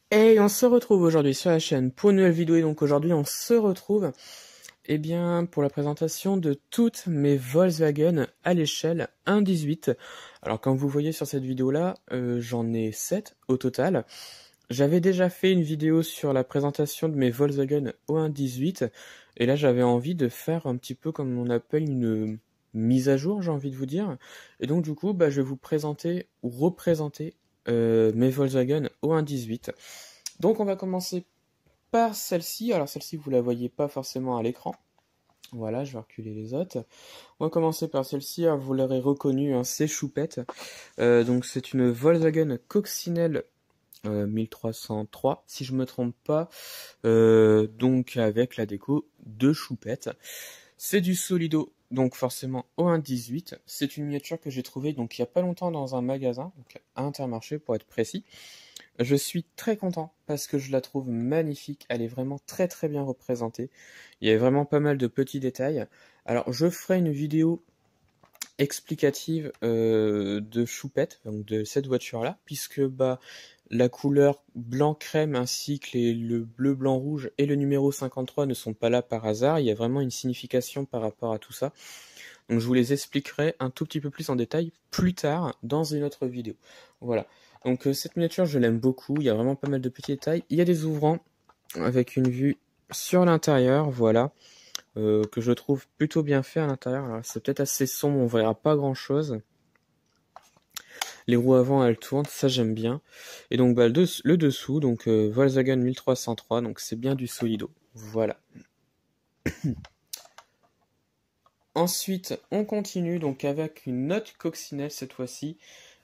Et on se retrouve aujourd'hui sur la chaîne pour une nouvelle vidéo. Et donc aujourd'hui on se retrouve pour la présentation de toutes mes Volkswagen à l'échelle 1,18. Alors comme vous voyez sur cette vidéo là, j'en ai 7 au total. J'avais déjà fait une vidéo sur la présentation de mes Volkswagen au 1,18 et là j'avais envie de faire un petit peu comme on appelle une mise à jour, j'ai envie de vous dire. Et donc du coup je vais vous présenter ou représenter mes Volkswagen au 1,18. Donc on va commencer par celle-ci. Alors celle-ci vous la voyez pas forcément à l'écran. Voilà, je vais reculer les autres. On va commencer par celle-ci. Alors, vous l'aurez reconnue, hein, c'est Choupette. Donc c'est une Volkswagen Coccinelle 1303, si je me trompe pas. Donc avec la déco de Choupette. C'est du Solido, donc forcément au 1,18. C'est une miniature que j'ai trouvée donc il y a pas longtemps dans un magasin, donc à Intermarché pour être précis. Je suis très content parce que je la trouve magnifique, elle est vraiment très très bien représentée. Il y a vraiment pas mal de petits détails. Alors je ferai une vidéo explicative de Choupette, donc de cette voiture-là, puisque la couleur blanc crème ainsi que le bleu blanc rouge et le numéro 53 ne sont pas là par hasard. Il y a vraiment une signification par rapport à tout ça. Donc je vous les expliquerai un tout petit peu plus en détail plus tard dans une autre vidéo. Voilà. Donc cette miniature, je l'aime beaucoup. Il y a vraiment pas mal de petits détails. Il y a des ouvrants avec une vue sur l'intérieur, voilà, que je trouve plutôt bien fait à l'intérieur. Alors c'est peut-être assez sombre, on verra pas grand-chose. Les roues avant, elles tournent, ça j'aime bien. Et donc le dessous, donc Volkswagen 1303, donc c'est bien du Solido. Voilà. Ensuite, on continue donc avec une autre coccinelle cette fois-ci.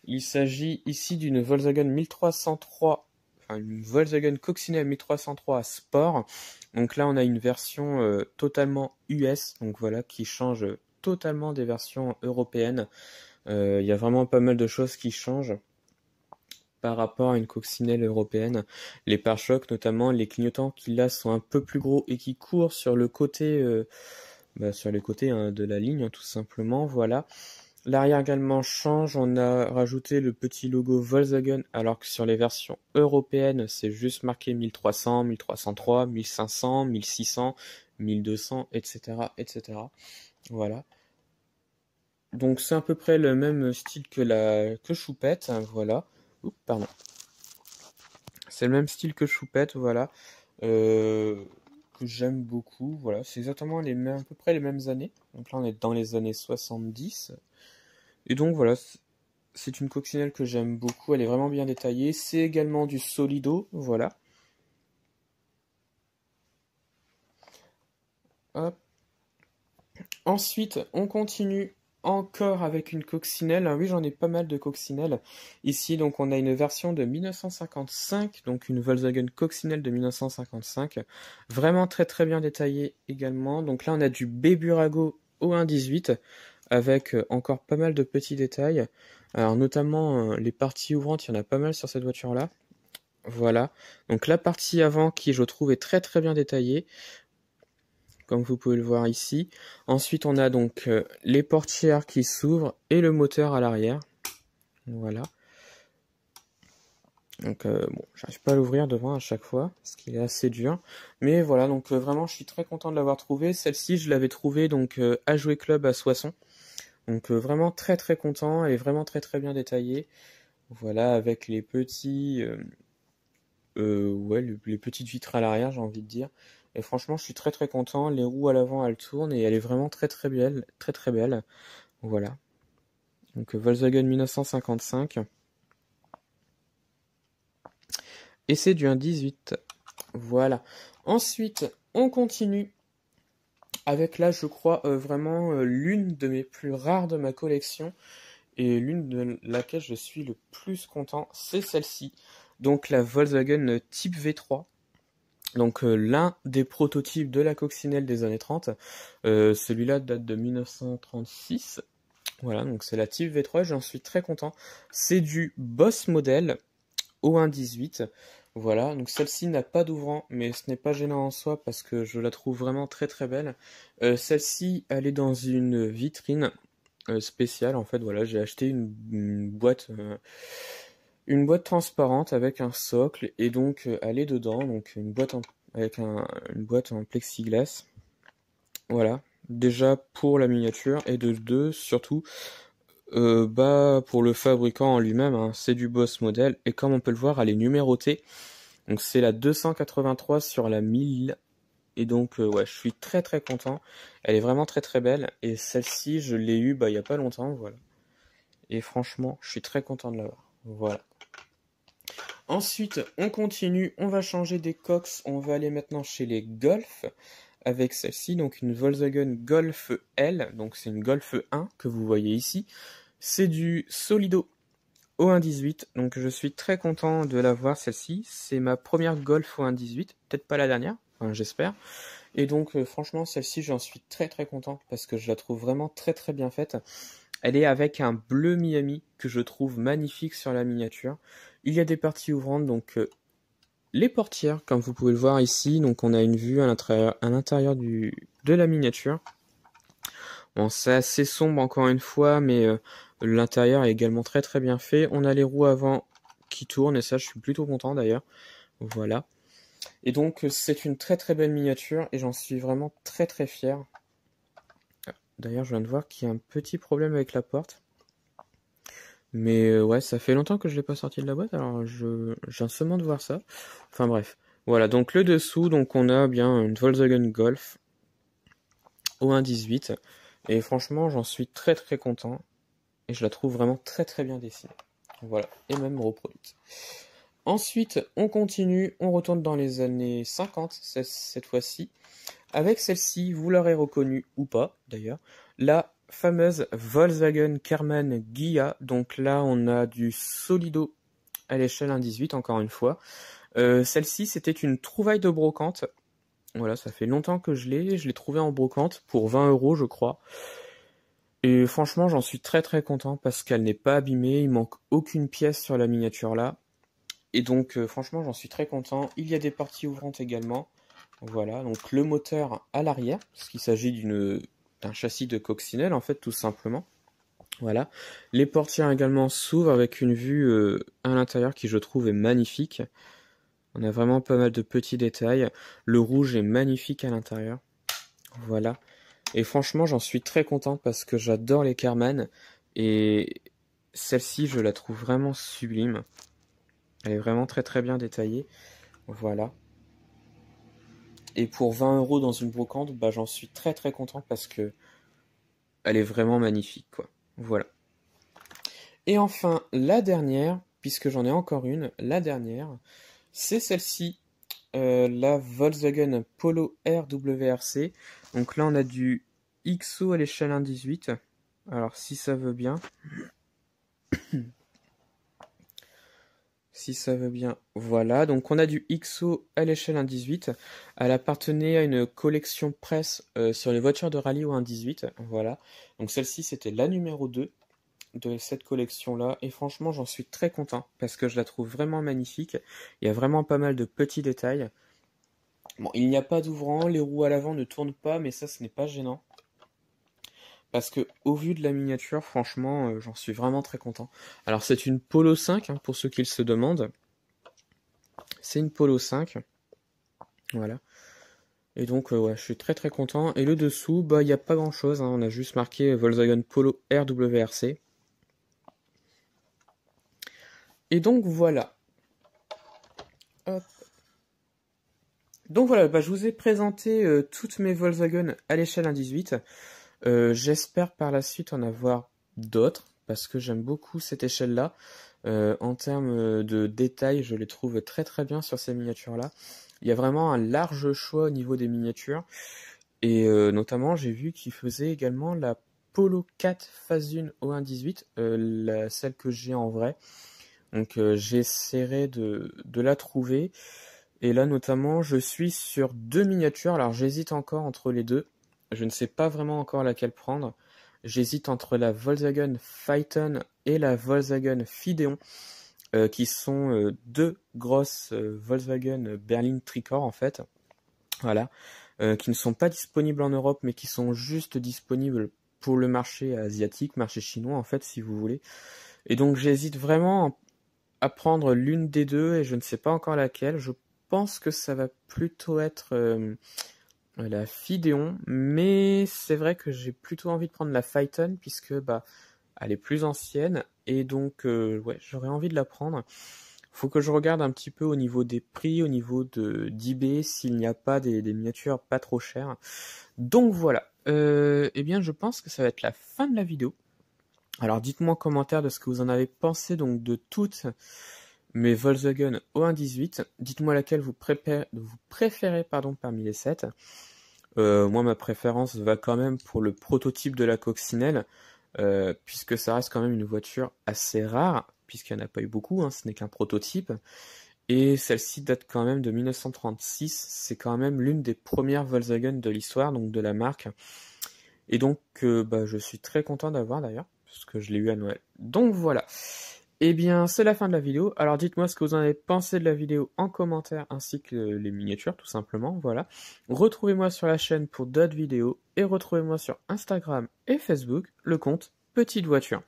Il s'agit ici d'une Volkswagen 1303, enfin une Volkswagen Coccinelle 1303 Sport. Donc là, on a une version totalement US, donc voilà, qui change totalement des versions européennes. Il y a vraiment pas mal de choses qui changent par rapport à une coccinelle européenne. Les pare-chocs, notamment, les clignotants qui là sont un peu plus gros et qui courent sur le côté, sur les côtés hein, de la ligne, hein, tout simplement. Voilà. L'arrière également change, on a rajouté le petit logo Volkswagen, alors que sur les versions européennes, c'est juste marqué 1300, 1303, 1500, 1600, 1200, etc., etc. Voilà. Donc c'est à peu près le même style que Choupette, hein, voilà. Oups, pardon. C'est le même style que Choupette, voilà. Que j'aime beaucoup, voilà. C'est exactement à peu près les mêmes années. Donc là, on est dans les années 70. Et donc voilà, c'est une coccinelle que j'aime beaucoup, elle est vraiment bien détaillée. C'est également du Solido, voilà. Hop. Ensuite, on continue encore avec une coccinelle. Ah oui, j'en ai pas mal de coccinelles. Ici, donc, on a une version de 1955, donc une Volkswagen coccinelle de 1955. Vraiment très très bien détaillée également. Donc là, on a du Béburago au 1,18 avec encore pas mal de petits détails. Alors notamment les parties ouvrantes, il y en a pas mal sur cette voiture-là. Voilà. Donc la partie avant qui je trouve est très très bien détaillée, comme vous pouvez le voir ici. Ensuite on a donc les portières qui s'ouvrent et le moteur à l'arrière. Voilà. Donc bon, j'arrive pas à l'ouvrir devant à chaque fois, parce qu'il est assez dur. Mais voilà, donc vraiment je suis très content de l'avoir trouvé. Celle-ci je l'avais trouvée donc à Jouer Club à Soissons. Donc vraiment très très content, elle est vraiment très très bien détaillée. Voilà, avec les petits, ouais, les petites vitres à l'arrière, j'ai envie de dire. Et franchement, je suis très très content. Les roues à l'avant, elles tournent et elle est vraiment très très belle, très très belle. Voilà. Donc Volkswagen 1955. Et c'est du 1,18. Voilà. Ensuite, on continue avec là, je crois, vraiment l'une de mes plus rares de ma collection. Et l'une de laquelle je suis le plus content, c'est celle-ci. Donc la Volkswagen Type V3. Donc l'un des prototypes de la coccinelle des années 30. Celui-là date de 1936. Voilà, donc c'est la Type V3, j'en suis très content. C'est du Boss Model au 1,18. Voilà, donc celle-ci n'a pas d'ouvrant, mais ce n'est pas gênant en soi parce que je la trouve vraiment très très belle. Celle-ci, elle est dans une vitrine spéciale en fait. Voilà, j'ai acheté une boîte Une boîte transparente avec un socle et donc elle est dedans, donc avec une boîte en plexiglas. Voilà, déjà pour la miniature et de deux surtout pour le fabricant en lui-même, hein, c'est du Boss modèle et comme on peut le voir, elle est numérotée. Donc c'est la 283 sur la 1000 et donc ouais, je suis très très content. Elle est vraiment très très belle et celle-ci je l'ai eue il y a pas longtemps, voilà. Et franchement, je suis très content de l'avoir. Voilà. Ensuite, on continue, on va changer des coques, on va aller maintenant chez les Golf avec celle-ci, donc une Volkswagen Golf L, donc c'est une Golf 1 que vous voyez ici. C'est du Solido au 1.18, donc je suis très content de l'avoir celle-ci. C'est ma première Golf au 1.18, peut-être pas la dernière, enfin, j'espère. Et donc franchement celle-ci j'en suis très très content parce que je la trouve vraiment très très bien faite. Elle est avec un bleu Miami que je trouve magnifique sur la miniature. Il y a des parties ouvrantes, donc les portières, comme vous pouvez le voir ici. Donc on a une vue à l'intérieur de la miniature. Bon, c'est assez sombre encore une fois, mais l'intérieur est également très très bien fait. On a les roues avant qui tournent et ça je suis plutôt content d'ailleurs. Voilà. Et donc c'est une très très belle miniature et j'en suis vraiment très très fier. D'ailleurs, je viens de voir qu'il y a un petit problème avec la porte. Mais ouais, ça fait longtemps que je l'ai pas sorti de la boîte, alors je viens seulement de voir ça. Enfin bref. Voilà, donc le dessous, donc on a bien une Volkswagen Golf au 1.18. Et franchement, j'en suis très très content. Et je la trouve vraiment très très bien dessinée. Voilà, et même reproduite. Ensuite, on continue, on retourne dans les années 50, cette fois-ci. Avec celle-ci, vous l'aurez reconnue ou pas, d'ailleurs, la fameuse Volkswagen Karmann Ghia. Donc là, on a du Solido à l'échelle 1.18, encore une fois. Celle-ci, c'était une trouvaille de brocante. Voilà, ça fait longtemps que je l'ai trouvée en brocante pour 20 €, je crois. Et franchement, j'en suis très très content parce qu'elle n'est pas abîmée, il manque aucune pièce sur la miniature là. Et donc, franchement, j'en suis très content. Il y a des parties ouvrantes également. Voilà, donc le moteur à l'arrière, parce qu'il s'agit d'un châssis de coccinelle, en fait, tout simplement. Voilà. Les portières également s'ouvrent avec une vue à l'intérieur qui, je trouve, est magnifique. On a vraiment pas mal de petits détails. Le rouge est magnifique à l'intérieur. Voilà. Et franchement, j'en suis très content parce que j'adore les Karmann. Et celle-ci, je la trouve vraiment sublime. Elle est vraiment très très bien détaillée. Voilà. Et pour 20 € dans une brocante, j'en suis très très content parce que elle est vraiment magnifique, quoi. Voilà. Et enfin, la dernière, puisque j'en ai encore une, la dernière, c'est celle-ci, la Volkswagen Polo RWRC. Donc là, on a du XO à l'échelle 1.18. Alors, si ça veut bien. Si ça veut bien, voilà. Donc on a du XO à l'échelle 1.18. Elle appartenait à une collection presse sur les voitures de rallye au 1.18. Voilà. Donc celle-ci, c'était la numéro 2 de cette collection-là. Et franchement, j'en suis très content parce que je la trouve vraiment magnifique. Il y a vraiment pas mal de petits détails. Bon, il n'y a pas d'ouvrant, les roues à l'avant ne tournent pas, mais ça, ce n'est pas gênant. Parce que au vu de la miniature, franchement, j'en suis vraiment très content. Alors c'est une Polo 5, hein, pour ceux qui se demandent. C'est une Polo 5. Voilà. Et donc ouais, je suis très très content. Et le dessous, il n'y a pas grand chose, hein. On a juste marqué Volkswagen Polo RWRC. Et donc voilà. Hop. Donc voilà, je vous ai présenté toutes mes Volkswagen à l'échelle 1.18. J'espère par la suite en avoir d'autres, parce que j'aime beaucoup cette échelle-là. En termes de détails, je les trouve très très bien sur ces miniatures-là. Il y a vraiment un large choix au niveau des miniatures. Et notamment, j'ai vu qu'ils faisaient également la Polo 4 Phase 1 au 1.18, celle que j'ai en vrai. Donc j'essaierai de la trouver. Et là, notamment, je suis sur 2 miniatures. Alors j'hésite encore entre les deux. Je ne sais pas vraiment encore laquelle prendre. J'hésite entre la Volkswagen Phaeton et la Volkswagen Fideon, qui sont deux grosses Volkswagen berline tricorps en fait. Voilà. Qui ne sont pas disponibles en Europe, mais qui sont juste disponibles pour le marché asiatique, marché chinois en fait, si vous voulez. Et donc j'hésite vraiment à prendre l'une des deux et je ne sais pas encore laquelle. Je pense que ça va plutôt être la Fidéon, mais c'est vrai que j'ai plutôt envie de prendre la Phaeton puisque bah elle est plus ancienne et donc ouais, j'aurais envie de la prendre. Faut que je regarde un petit peu au niveau des prix, au niveau de d'eBay, s'il n'y a pas des miniatures pas trop chères. Donc voilà. Eh bien, je pense que ça va être la fin de la vidéo. Alors dites-moi en commentaire de ce que vous en avez pensé donc de toutes mes Volkswagen O118. Dites-moi laquelle vous préférez parmi les 7. Moi, ma préférence va quand même pour le prototype de la coccinelle, puisque ça reste quand même une voiture assez rare, puisqu'il n'y en a pas eu beaucoup, hein, ce n'est qu'un prototype. Et celle-ci date quand même de 1936, c'est quand même l'une des premières Volkswagen de l'histoire, donc de la marque. Et donc, bah, je suis très content d'avoir d'ailleurs, parce que je l'ai eu à Noël. Donc voilà. Eh bien, c'est la fin de la vidéo. Alors dites-moi ce que vous en avez pensé de la vidéo en commentaire, ainsi que les miniatures, tout simplement. Voilà. Retrouvez-moi sur la chaîne pour d'autres vidéos, et retrouvez-moi sur Instagram et Facebook, le compte Petite Voiture.